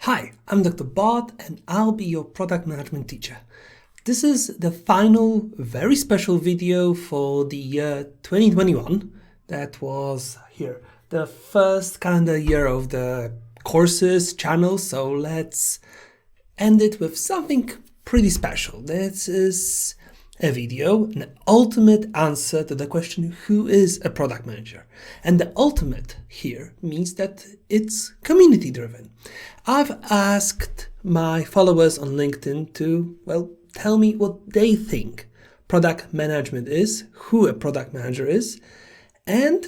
Hi, I'm Dr. Bart and I'll be your product management teacher. This is the final, very special video for the year 2021. That was the first calendar year of the courses channel. So let's end it with something pretty special. This is a video, an ultimate answer to the question, who is a product manager? And the ultimate here means that it's community driven. I've asked my followers on LinkedIn to, tell me what they think product management is, who a product manager is, and,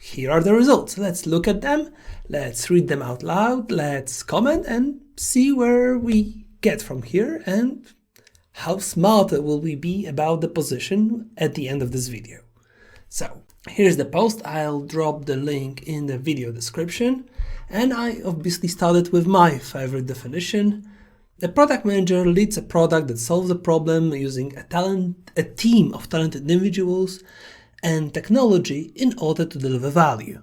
here are the results. Let's look at them, let's read them out loud, let's comment and see where we get from here and how smart will we be about the position at the end of this video. So here's the post. I'll drop the link in the video description. And I obviously started with my favorite definition. The product manager leads a product that solves a problem using a team of talented individuals and technology in order to deliver value.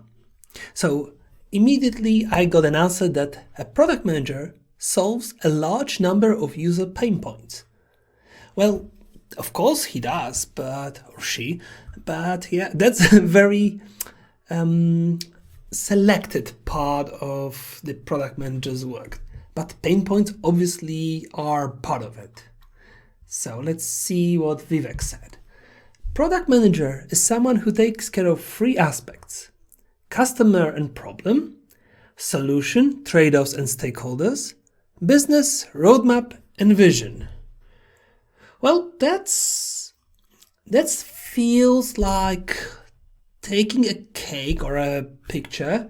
So immediately I got an answer that a product manager solves a large number of user pain points. Well, of course he does, or she, yeah, that's a very selected part of the product manager's work. But pain points obviously are part of it. So let's see what Vivek said. Product manager is someone who takes care of three aspects: customer and problem, solution, trade-offs and stakeholders, business, roadmap and vision. Well, that feels like taking a cake or a picture,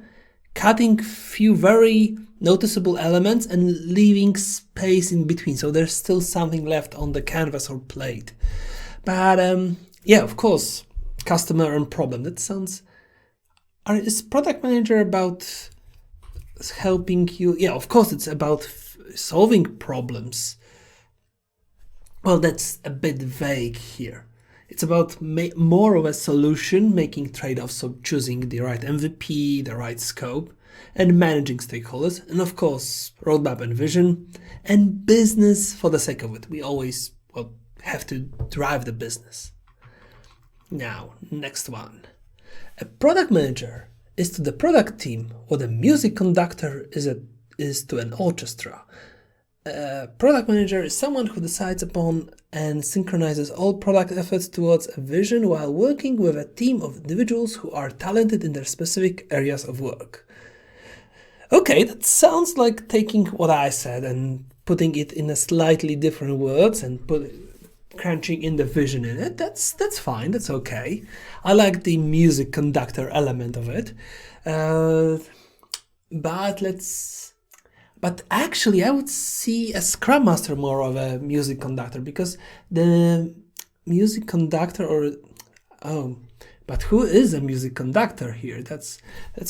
cutting few very noticeable elements and leaving space in between. So there's still something left on the canvas or plate. But yeah, of course, customer and problem. That sounds... Is product manager about helping you? Yeah, of course, it's about solving problems. Well, that's a bit vague here. It's about more of a solution, making trade-offs, so choosing the right MVP, the right scope, and managing stakeholders, and of course, roadmap and vision, and business for the sake of it. We always have to drive the business. Now, next one. A product manager is to the product team what a music conductor is to an orchestra. A product manager is someone who decides upon and synchronizes all product efforts towards a vision while working with a team of individuals who are talented in their specific areas of work. Okay, that sounds like taking what I said and putting it in a slightly different words and crunching in the vision in it. That's fine, that's okay. I like the music conductor element of it. But actually, I would see a Scrum Master more of a music conductor, because the music conductor but who is a music conductor here? That's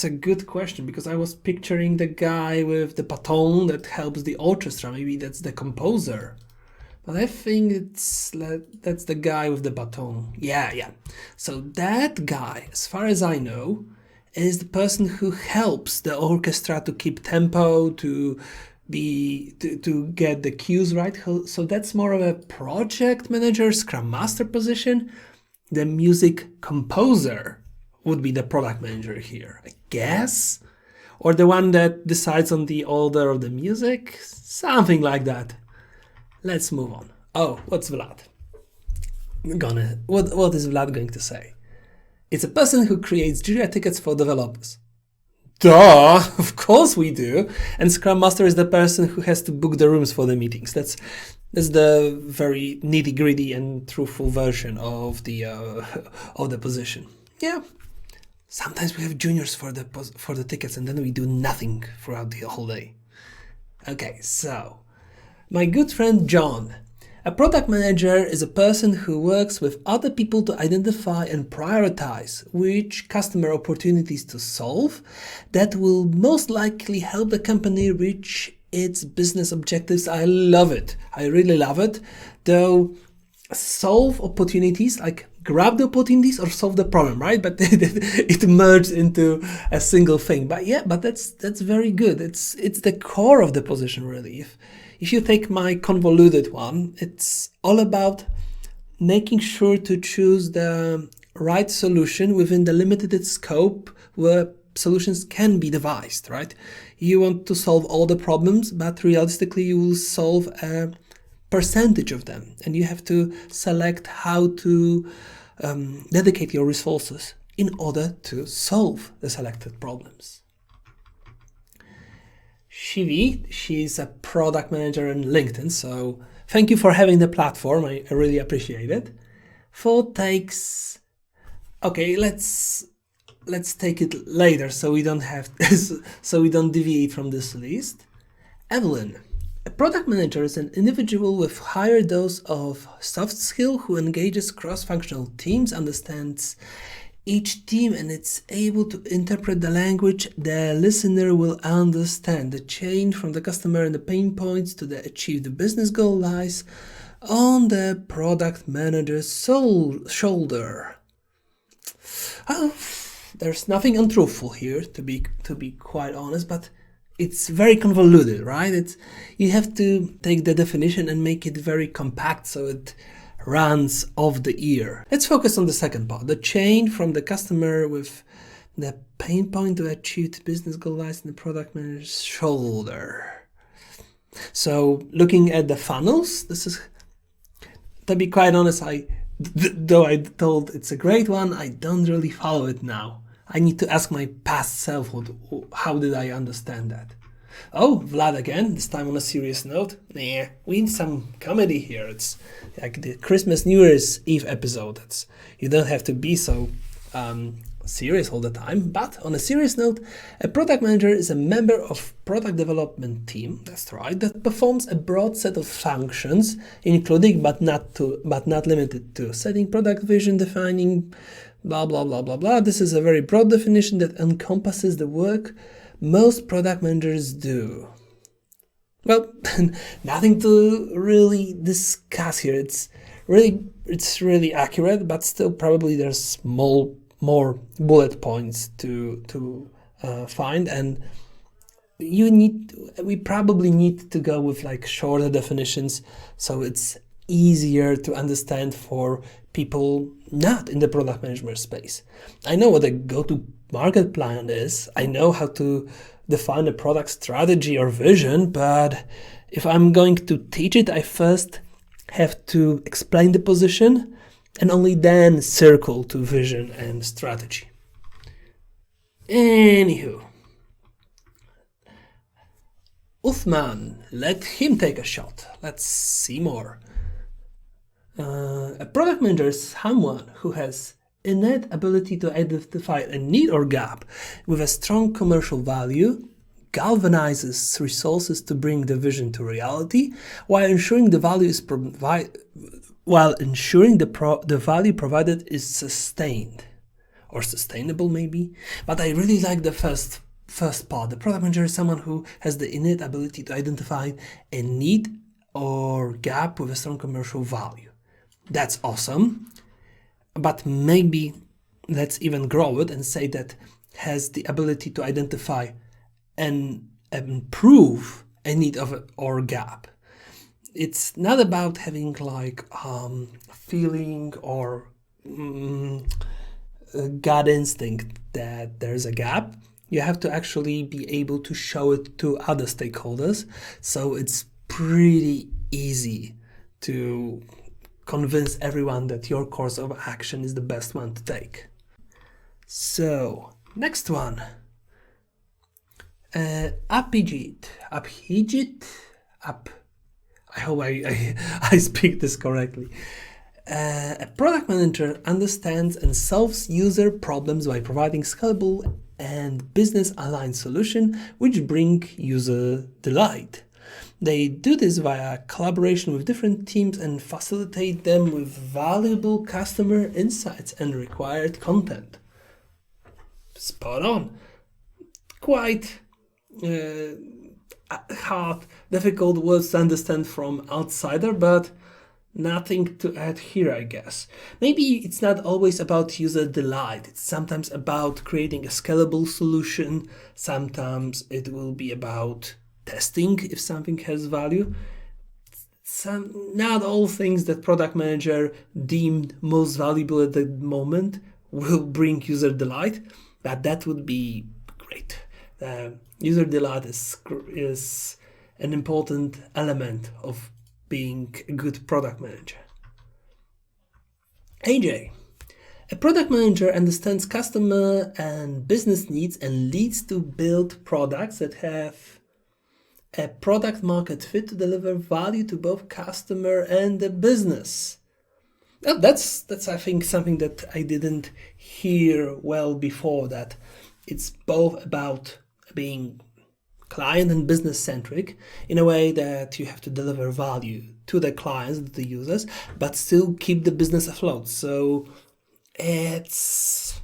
a good question, because I was picturing the guy with the baton that helps the orchestra. Maybe that's the composer. But I think that's the guy with the baton. Yeah. So that guy, as far as I know, is the person who helps the orchestra to keep tempo, to get the cues right. So that's more of a project manager, Scrum Master position. The music composer would be the product manager here, I guess. Or the one that decides on the order of the music, something like that. Let's move on. Oh, what's Vlad? What is Vlad going to say? It's a person who creates Jira tickets for developers. Duh, of course we do. And Scrum Master is the person who has to book the rooms for the meetings. That's the very nitty-gritty and truthful version of the position. Yeah. Sometimes we have juniors for the tickets, and then we do nothing throughout the whole day. Okay, so my good friend John. A product manager is a person who works with other people to identify and prioritize which customer opportunities to solve that will most likely help the company reach its business objectives. I love it. I really love it. Though solve opportunities, like grab the opportunities or solve the problem, right? But it merged into a single thing. But yeah, but that's very good. It's the core of the position, really. If you take my convoluted one, it's all about making sure to choose the right solution within the limited scope where solutions can be devised, right? You want to solve all the problems, but realistically you will solve a percentage of them, and you have to select how to dedicate your resources in order to solve the selected problems. Shivi, she's a product manager on LinkedIn, so thank you for having the platform. I really appreciate it. 4 takes. Okay, let's take it later, so we don't have so we don't deviate from this list. Evelyn, a product manager is an individual with higher dose of soft skill who engages cross-functional teams, understands each team, and it's able to interpret the language the listener will understand. The change from the customer and the pain points to the achieved business goal lies on the product manager's shoulder. There's nothing untruthful here, to be quite honest, but it's very convoluted, right? You have to take the definition and make it very compact so it runs off the ear. Let's focus on the second part, the chain from the customer with the pain point to achieve business goal lies in the product manager's shoulder. So looking at the funnels, this is, to be quite honest, though I told it's a great one, I don't really follow it now. I need to ask my past self, how did I understand that? Oh, Vlad again, this time on a serious note. Nah, we need some comedy here. It's like the Christmas New Year's Eve episode. You don't have to be so serious all the time. But on a serious note, a product manager is a member of product development team, that's right, that performs a broad set of functions, including but not limited to setting product vision, defining blah blah blah blah blah. This is a very broad definition that encompasses the work most product managers do. Well, nothing to really discuss here. It's really accurate, but still probably there's more bullet points to find, and we probably need to go with like shorter definitions so it's easier to understand for people not in the product management space. I know what a go-to-market plan is. I know how to define a product strategy or vision, but if I'm going to teach it, I first have to explain the position and only then circle to vision and strategy. Anywho, Uthman, let him take a shot. Let's see more. A product manager is someone who has innate ability to identify a need or gap with a strong commercial value, galvanizes resources to bring the vision to reality, while ensuring the value provided is sustained or sustainable, maybe. But I really like the first part. The product manager is someone who has the innate ability to identify a need or gap with a strong commercial value. That's awesome, but maybe let's even grow it and say that has the ability to identify and improve a need or gap. It's not about having like feeling or gut instinct that there's a gap. You have to actually be able to show it to other stakeholders, so it's pretty easy to convince everyone that your course of action is the best one to take. So, next one. Abhijit. I hope I speak this correctly. A product manager understands and solves user problems by providing scalable and business-aligned solutions which bring user delight. They do this via collaboration with different teams and facilitate them with valuable customer insights and required content. Spot on. Quite hard, difficult words to understand from outsider, but nothing to add here, I guess. Maybe it's not always about user delight. It's sometimes about creating a scalable solution. Sometimes it will be about testing if something has value. Not all things that product manager deemed most valuable at the moment will bring user delight, but that would be great. User delight is an important element of being a good product manager. AJ. A product manager understands customer and business needs and leads to build products that have a product market fit to deliver value to both customer and the business. Now that's I think something that I didn't hear well before, that it's both about being client and business centric in a way that you have to deliver value to the clients, the users, but still keep the business afloat. So it's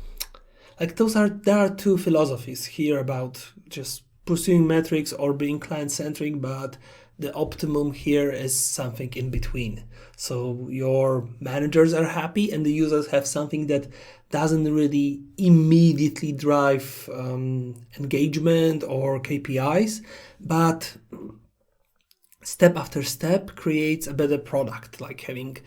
like there are two philosophies here about just pursuing metrics or being client centric, but the optimum here is something in between. So your managers are happy and the users have something that doesn't really immediately drive engagement or KPIs, but step after step creates a better product, like having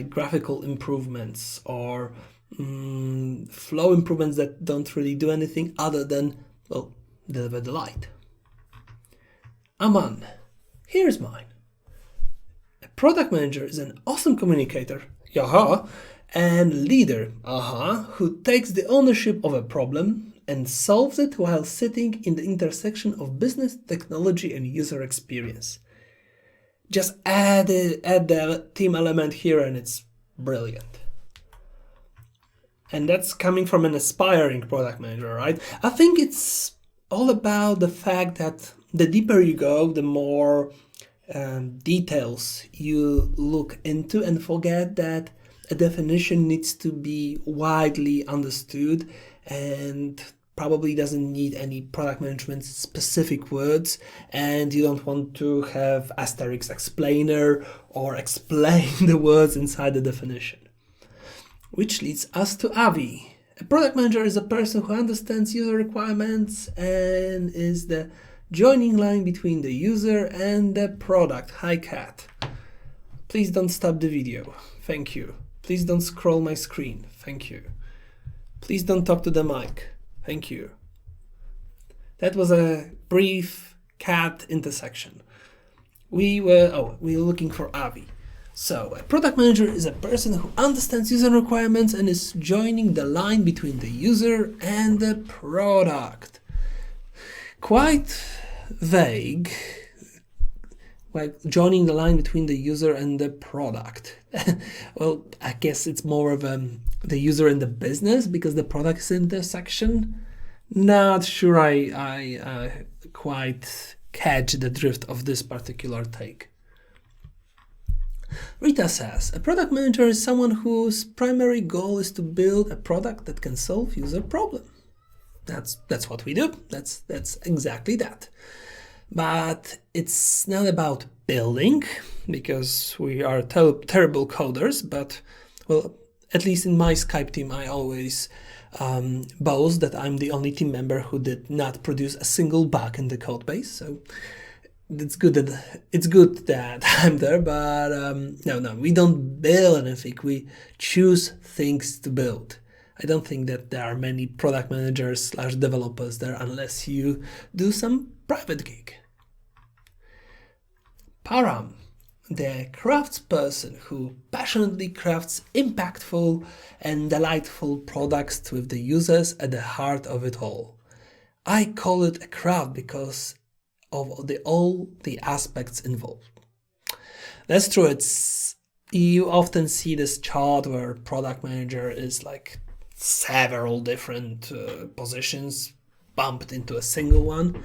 graphical improvements or flow improvements that don't really do anything other than, well, deliver the light. Aman, here's mine. A product manager is an awesome communicator, and leader, who takes the ownership of a problem and solves it while sitting in the intersection of business, technology, and user experience. Just add the team element here and it's brilliant. And that's coming from an aspiring product manager, right? I think it's all about the fact that the deeper you go, the more details you look into, and forget that a definition needs to be widely understood and probably doesn't need any product management specific words, and you don't want to have asterisk explainer or explain the words inside the definition. Which leads us to Avi. A product manager is a person who understands user requirements and is the joining line between the user and the product. Hi, Cat. Please don't stop the video. Thank you. Please don't scroll my screen. Thank you. Please don't talk to the mic. Thank you. That was a brief Cat intersection. We were looking for Avi. So, a product manager is a person who understands user requirements and is joining the line between the user and the product. Quite vague, like joining the line between the user and the product. Well, I guess it's more of the user and the business because the product is in the section. Not sure I quite catch the drift of this particular take. Rita says, a product manager is someone whose primary goal is to build a product that can solve user problem. That's what we do. That's exactly that. But it's not about building, because we are terrible coders, but, well, at least in my Skype team, I always boast that I'm the only team member who did not produce a single bug in the code base. So it's good that I'm there, but no, we don't build anything. We choose things to build. I don't think that there are many product managers / developers there unless you do some private gig. Param, the craftsperson who passionately crafts impactful and delightful products with the users at the heart of it all. I call it a craft because of all the aspects involved. That's true. You often see this chart where product manager is like several different positions bumped into a single one,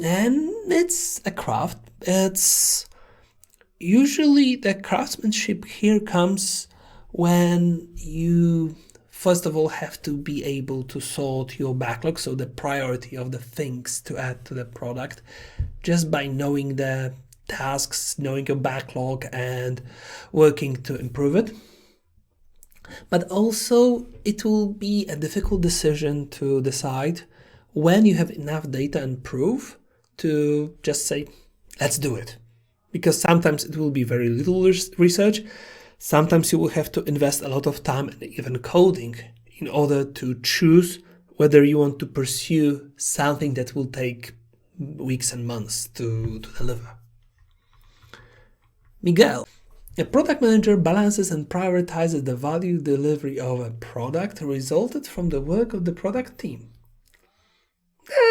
and it's a craft. It's usually the craftsmanship here comes when you first of all have to be able to sort your backlog, so the priority of the things to add to the product, just by knowing the tasks, knowing your backlog and working to improve it. But also it will be a difficult decision to decide when you have enough data and proof to just say, let's do it. Because sometimes it will be very little research. Sometimes you will have to invest a lot of time and even coding in order to choose whether you want to pursue something that will take weeks and months to deliver. Miguel. A product manager balances and prioritizes the value delivery of a product resulted from the work of the product team.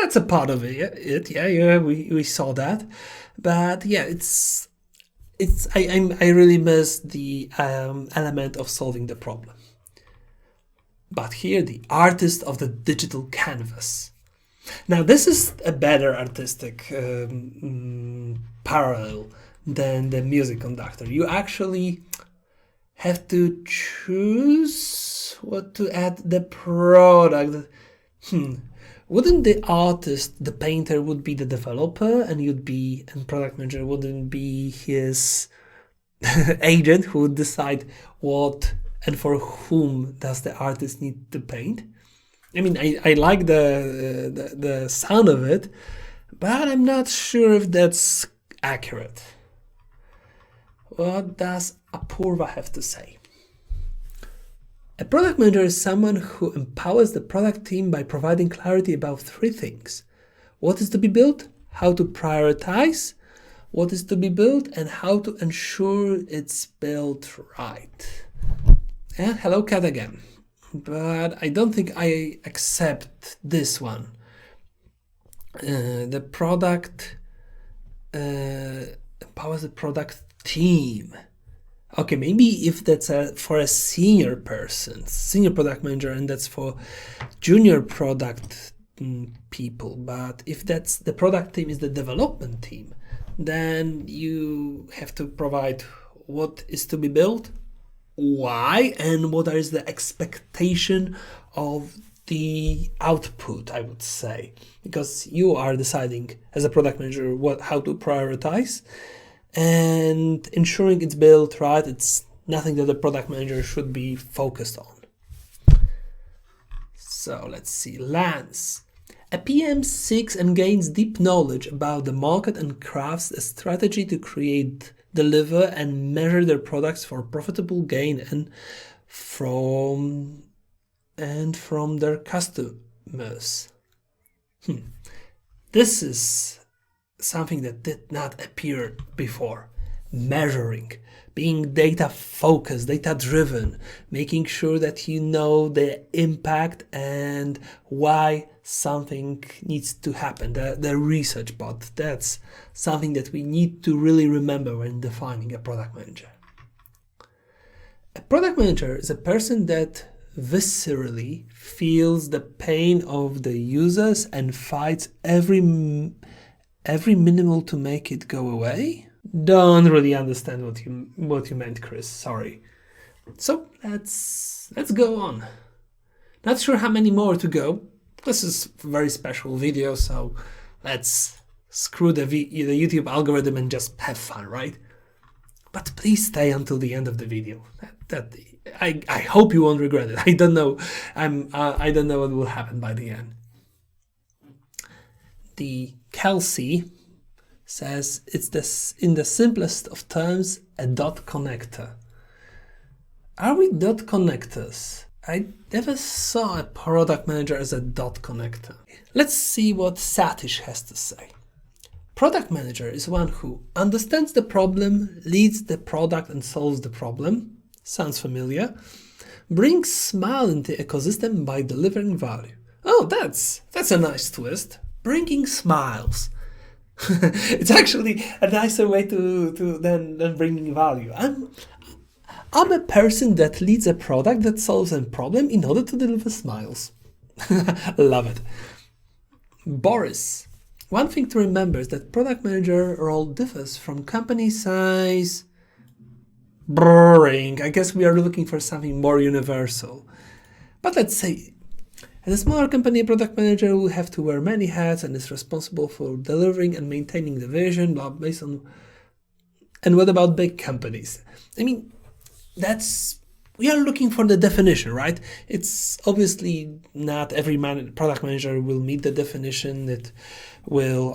That's a part of it. Yeah, we saw that. But yeah, I really miss the element of solving the problem. But here, the artist of the digital canvas. Now, this is a better artistic parallel than the music conductor. You actually have to choose what to add the product. Wouldn't the artist, the painter, would be the developer, and product manager wouldn't be his agent who would decide what and for whom does the artist need to paint? I mean, I like the sound of it, but I'm not sure if that's accurate. What does Apurva have to say? A product manager is someone who empowers the product team by providing clarity about three things: what is to be built, how to prioritize what is to be built, and how to ensure it's built right. Hello, Kat again. But I don't think I accept this one. The product empowers the product team. Okay, maybe if that's for a senior person, senior product manager, and that's for junior product people. But if that's the product team is the development team, then you have to provide what is to be built, why, and what is the expectation of the output, I would say, because you are deciding as a product manager how to prioritize and ensuring it's built right. It's nothing that the product manager should be focused on. So let's see, Lance. A PM seeks and gains deep knowledge about the market and crafts a strategy to create, deliver, and measure their products for profitable gain and from their customers. This is something that did not appear before. Measuring, being data focused, data driven, making sure that you know the impact and why something needs to happen, the research part. That's something that we need to really remember when defining a product manager. A product manager is a person that viscerally feels the pain of the users and fights every minimal to make it go away. Don't really understand what you meant, Chris. Sorry. So let's go on. Not sure how many more to go. This is a very special video, so let's screw the YouTube algorithm and just have fun, right? But please stay until the end of the video. I hope you won't regret it. I don't know. I don't know what will happen by the end. The Kelsey says it's in the simplest of terms, a dot connector. Are we dot connectors? I never saw a product manager as a dot connector. Let's see what Satish has to say. Product manager is one who understands the problem, leads the product and solves the problem. Sounds familiar. Brings smile into the ecosystem by delivering value. Oh, that's a nice twist. Bringing smiles. It's actually a nicer way than bringing value. I'm a person that leads a product that solves a problem in order to deliver smiles. Love it. Boris. One thing to remember is that product manager role differs from company size. Boring. I guess we are looking for something more universal. But let's say, as a smaller company, a product manager will have to wear many hats and is responsible for delivering and maintaining the vision based on And what about big companies? I mean, we are looking for the definition, right? It's obviously not every product manager will meet the definition. It will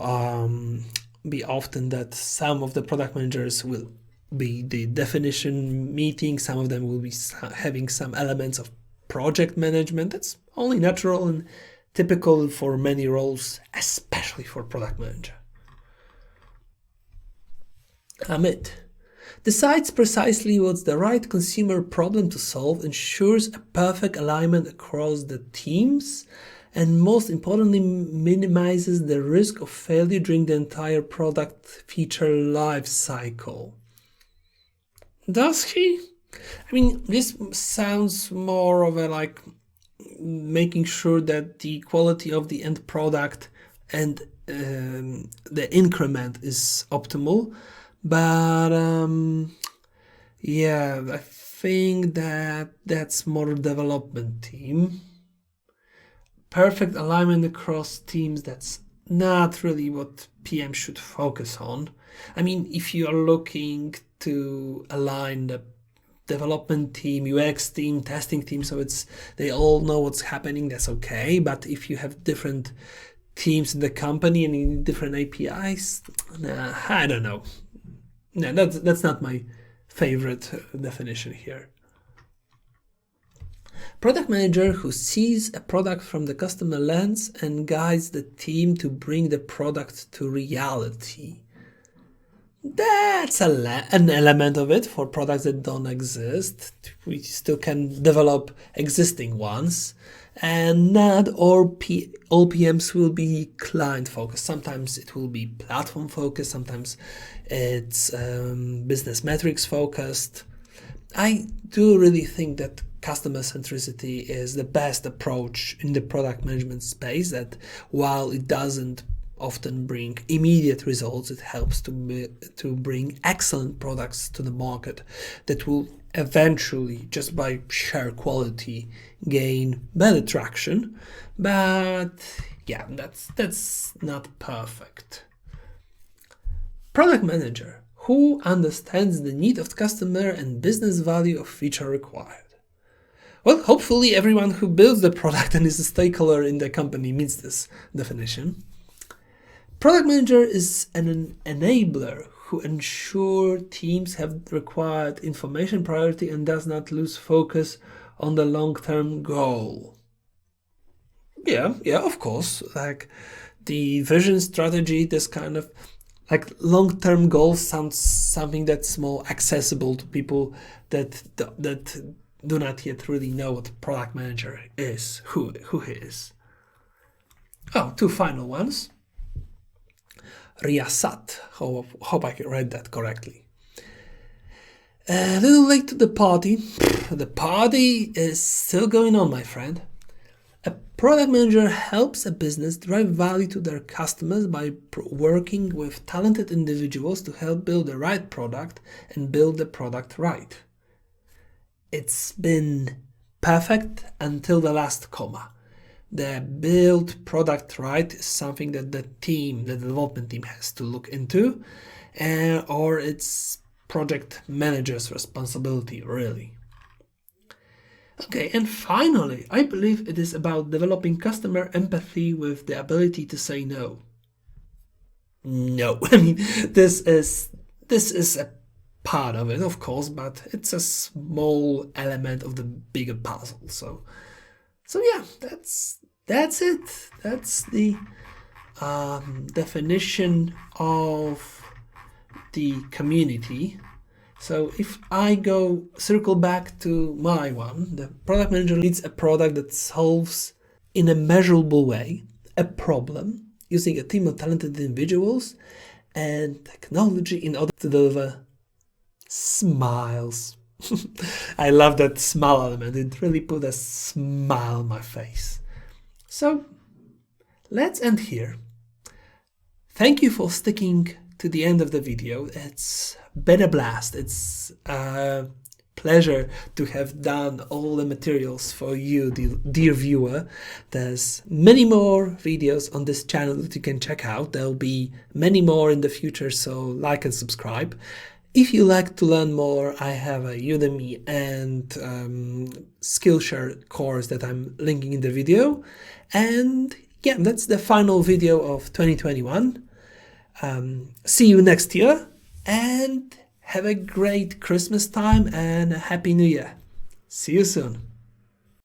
be often that some of the product managers will be the definition meeting. Some of them will be having some elements of project management. That's only natural and typical for many roles, especially for product manager. Amit decides precisely what's the right consumer problem to solve, ensures a perfect alignment across the teams, and most importantly, minimizes the risk of failure during the entire product feature life cycle. Does he? I mean, this sounds more of a like making sure that the quality of the end product and the increment is optimal. But yeah, I think that's more development team. Perfect alignment across teams, that's not really what PM should focus on. I mean, if you are looking to align the development team, UX team, testing team, so they all know what's happening, that's okay. But if you have different teams in the company and you need different APIs, I don't know. No, that's not my favorite definition here. Product manager who sees a product from the customer lens and guides the team to bring the product to reality. That's an element of it for products that don't exist. We still can develop existing ones. And not all PMs will be client focused. Sometimes it will be platform focused. Sometimes it's business metrics focused. I do really think that customer centricity is the best approach in the product management space, that while it doesn't often bring immediate results, it helps to bring excellent products to the market that will eventually, just by sheer quality, gain better traction. But yeah, that's not perfect. Product manager who understands the need of the customer and business value of feature required. Well, hopefully everyone who builds the product and is a stakeholder in the company meets this definition. Product manager is an enabler who ensure teams have required information priority and does not lose focus on the long-term goal. Yeah, of course. Like the vision, strategy, this kind of like long-term goals sounds something that's more accessible to people that do not yet really know what product manager is, who he is. Oh, two final ones. Riyasat, hope I read that correctly. A little late to the party. The party is still going on, my friend. A product manager helps a business drive value to their customers by working with talented individuals to help build the right product and build the product right. It's been perfect until the last comma. The build product right is something that the development team has to look into, or it's project manager's responsibility, really. Okay, and finally, I believe it is about developing customer empathy with the ability to say no. No, I mean, this is a part of it, of course, but it's a small element of the bigger puzzle. So yeah, that's it. That's the definition of the community. So if I circle back to my one, the product manager leads a product that solves in a measurable way a problem using a team of talented individuals and technology in order to deliver smiles. I love that smile element. It really put a smile on my face. So let's end here. Thank you for sticking to the end of the video. It's been a blast. It's a pleasure to have done all the materials for you, dear viewer. There's many more videos on this channel that you can check out. There'll be many more in the future, so like and subscribe. If you like to learn more, I have a Udemy and Skillshare course that I'm linking in the video. And yeah, that's the final video of 2021. See you next year, and have a great Christmas time and a Happy New Year. See you soon.